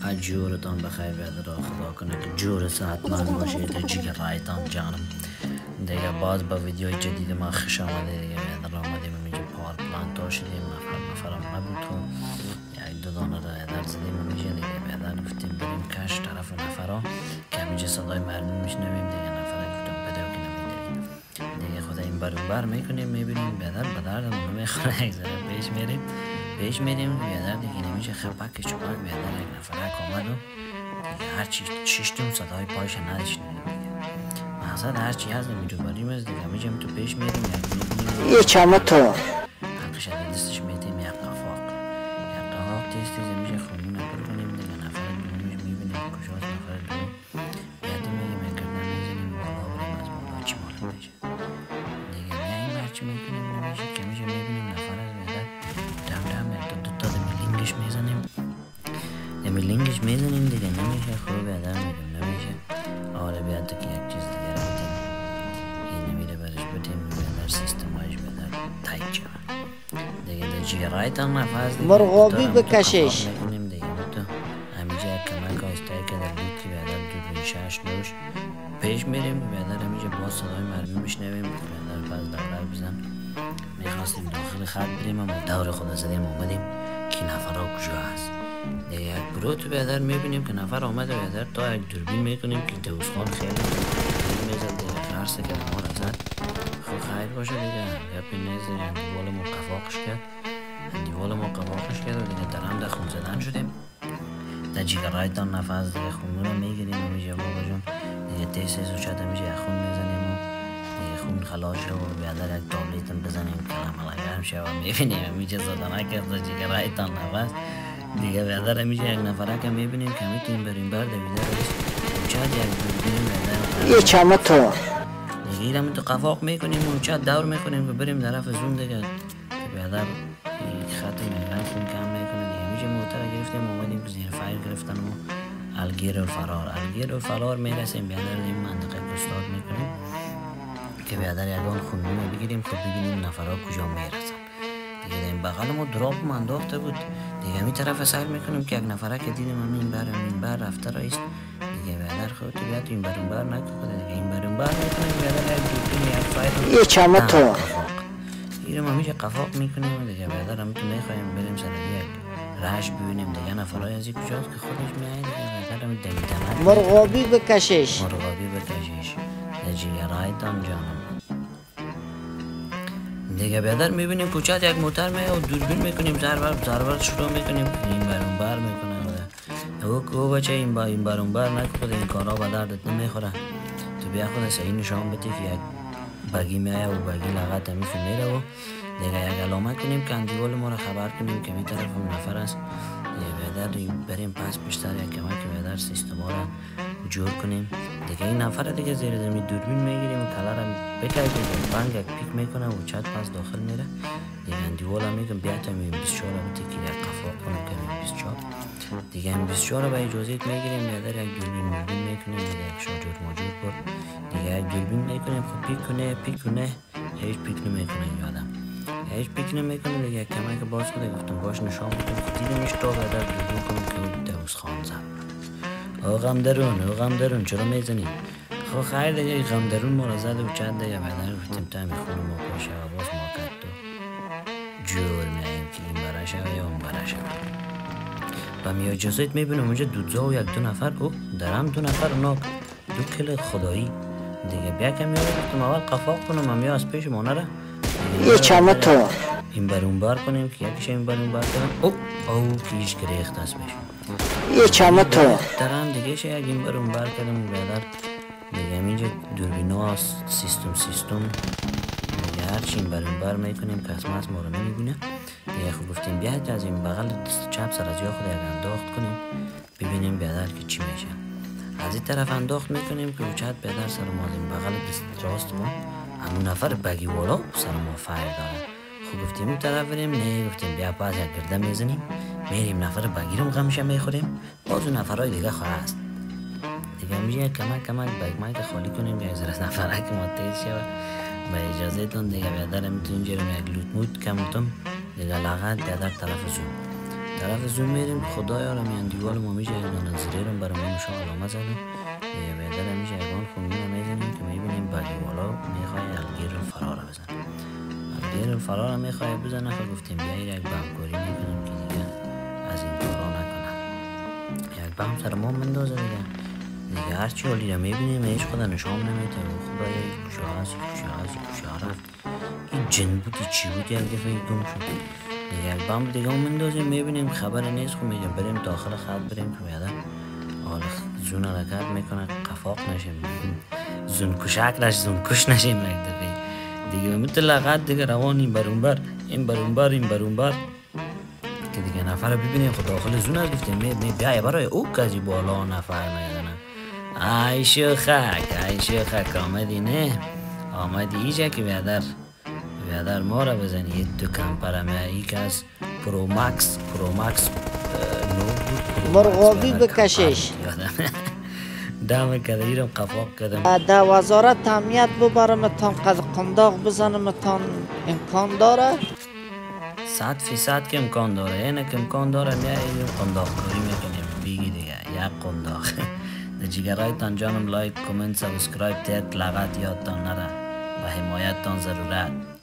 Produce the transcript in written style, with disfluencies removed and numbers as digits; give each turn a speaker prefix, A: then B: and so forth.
A: جورتان بخیر بیاد را خدا کنه که جور صحتمند باشید جگر رایتان جانم. دیگه باز با ویدیوی جدید ما خوش آمده. دیگه بیاد را آمدیم اینجا پار پلانتا شدیم. نفرم نبود تو یک دو دانه را در زدیم اینجا. دیگه بیاد گفتیم بریم کش طرف نفرها که اینجا صدای مردم میشنویم. دیگه نفره گفتم بده که نمیدوید. دیگه خدا این بر اون بر میکنیم میبینیم بیاد به دردمون نمیخوره. یک ذره پیش میریم بیادر دیگه نمیشه خپک چوبک بیادر یک نفرک آمد و دیگه هرچی چشتیم صدای پایش نداشتیم دیگه مقصد هرچی هست میجو بریم از دیگه میجم تو پیش میریم
B: یه چمه تو
A: حقش دستش میتیم یک قفاق تیز میشه خونی نکر کنیم دیگه نفر دومیش میبینیم کجاست نفر دوم بیادر میگیم اگرده میزنیم بالا بریم از بالا چی مالا میشه دیگه میاییم هرچی میکنیم نمیشه که میشه میبینیم نفر از بیادر لینگش میزنیم دیگه نمیشه خوب بیادر میگم نمیشه آره بیاد که یک چیز دیگه رو بدیم این نمیره برش بدیم بیادر سیستم هایش بیادر تایید شود دیگه در جیرایت هم نفذ دیگه
B: مرغابی بکشش
A: میکنیم دیگه تو همیجه یک کمک آیستایی که در بود که بیادر دو شش دوش پیش میریم بیادر همیجه باز صدای مرمی میشنویم بیادر پس دوره بزن میخواستیم داخل خط بریم اما دور خدا زدیم اومدیم که نفر ها کجا هست دیگه یک برو تو بیادر میبینیم که نفر آمده بیادر تا یک دوربین میکنیم که دوستخان خیلی میزد دیگه خرسه که ما را زد خب خیر باشه دیگه گپی نیزه دیوال ما قفاقش کرد و دیگه در هم در خون زدن شدیم در جیگرایتان نفذ دیگه خون رو میگیریم و میشه بابا جون دیگه تیسیز و چطه میشه یک خون میزنیم و خون خلاشه و بیادر یک تابلیتم بزنیم کلام لگرم شه و میبینیم میشه زدنه کرد در جیگرایتان نفذ دیگه بیادر میشه یک نفره که میبینیم که میتونیم بریم بر دویده رست چند یک دوربینیم بیادر
B: یه چمه تو
A: دیگه ایرم تو قفاق میکنیم و چند دور میکنیم که بریم طرف زون دیگه بیادر خط میگرم خون کم میکنه دیگه میشه موتر گرفتیم اومدیم که زیر فایر گرفتن و الگیر و فرار میرسیم بیادر این منطقه گستاد میکنیم که بیادر یکان خونمون بگیریم خب ببینیم نفرها کجا میرسن دیگه این بغل ما دراپ من انداخته بود دیگه می طرف سیر میکنیم که یک نفره که دیدیم این بر رفته رایست دیگه بیادر خود بیاد این بر اون بر نکنه دیگه این بر اون بر میکنیم بیادر یک دوربین یک فایر
B: یه چمه تو
A: این ما میشه قفاق میکنیم دیگه بیادر هم تو میخوایم بریم سر یک رش ببینیم دیگه نفرهای ازی کجاست که خودش میایی دیگه بیادر هم دویدن
B: مرغابی بکشش
A: جیگرایتان جانم دیگه بیادر میبینیم کوچت یک موتر میه و دوربین میکنیم ضربت شروع میکنیم این بر اون بر میکنه او بچه این بر اون بر نکنه این کارها به دردت نمیخوره تو بیا خود صحیح نشان بدی که یک بگی میه و بگی لغت همیشه میره و دیگه یک علامه کنیم که اندیوال ما را خبر کنیم که می طرف اون نفر است بیادر بریم پس بیشتر یک کمک بیادر سیستم ها را جور کنیم دیگه این نفر دیگه زیر زمین دوربین میگیریم و کلر هم بکردیم بنگ یک پیک میکنه و چت پس داخل میره دیگه اندیوال هم میگم بیاد تا میم 24 را بتی که یک قفاق کنم که میم 24 دیگه این 24 را به اجازیت میگیریم بیادر یک دوربین میکنیم دیگه یک شاجور موجود بود دیگه یک دوربین میکنیم خب پیک کنه هیچ پیک نمیکنه یادم هیچ پیک نمیکنه دیگه یک کمک باز کنه گفتم باش نشان بدم که دیدمش تا بیادر دوربین کنم که دوست خان زد غم درون چرا میزنی خب خیر دیگه غم درون ما را زد و چند دیگه بعدن گفتیم تا همین خون ما پاشه و باز ما کرد و جور میاییم که این برای شوه یا اون برای شوه و می اجازت میبینم اونجا دودزا و یک دو نفر او درم دو نفر اونا دو کل خدایی دیگه بیا که میاره گفتم اول قفاق کنم هم یا از پیش مانه را
B: یه چمه تو
A: این برون بر کنیم که یکیش این برون بر کنم او کیش گریخت است میشون
B: یه چمه تو
A: درم دیگه شه یک این برون بر کردم بیادر دیگه همینجا دوربینا سیستم دیگه هرچی این برون بر میکنیم که اسم ما رو نمیبینه دیگه خب گفتیم بیاد از این بغل دست چپ سر از یا خود یک انداخت کنیم ببینیم بیادر که چی میشه از این طرف انداخت میکنیم که وچت بیادر سر ما از این بغل دست راست ما همون نفر بگی والا سر ما فایر داره خب گفتیم اون طرف بریم نه گفتیم بیا پاس یک گرده میزنیم میریم نفر بگی رو غمشه میخوریم باز اون نفرهای دیگه خواست دیگه میشه کمک بگمای که خالی کنیم یا از نفره که ما تیز شود به اجازه تون دیگه بیادر میتونیم جرم یک لوت موت کمتم دیگه لغت بیادر طرف زون طرف زوم میریم خدایا رو میان دیوال ما میشه ایگان زیرم برای ما نشان علامه زدن دیگه بهتر میشه ایگان خونگی میزنیم که میبینیم با دیوالا میخوای الگیر الفرار بزن الگیر الفرار میخوای بزنه خب گفتیم بیایید یک بمکاری میکنیم که دیگه از این کارا نکنن یک بم سر ما مندازه دیگه هرچی حالی رو میبینیم هیچ خدا نشان نمیده خدایا کجا رفت این جن بود چی بود یک دفعه گم شد یک بام دیگه هم مندازیم میبینیم خبر نیست خب میگم بریم داخل خط بریم که بیادم حالا زون حرکت میکنه قفاق نشیم زون کشک نشیم زون کش نشیم یک دفعه دیگه مطلقات دیگه روان این بر اون بر که دیگه نفر ببینیم خود داخل زون هست گفتیم می بیای برای او کجی بالا نفر میدنه ای شوخک آمدی نه آمدی ایجا که بیادر ما را بزنی دو کمپرمه ای که از پرو مکس نو بود
B: مرغابی بکشش
A: دم کده ایرم قفاق کدم
B: در وزارت امنیت ببرمتان قنداق بزنمتان امکان داره؟
A: 100% که امکان داره اینه که امکان داره میاییم قنداق کاری میکنیم بیگی دیگه یک قنداق در جگرایتان جانم لایک کامنت سابسکرایب تیت لغت یادتان نره و حمایتتان ضرورت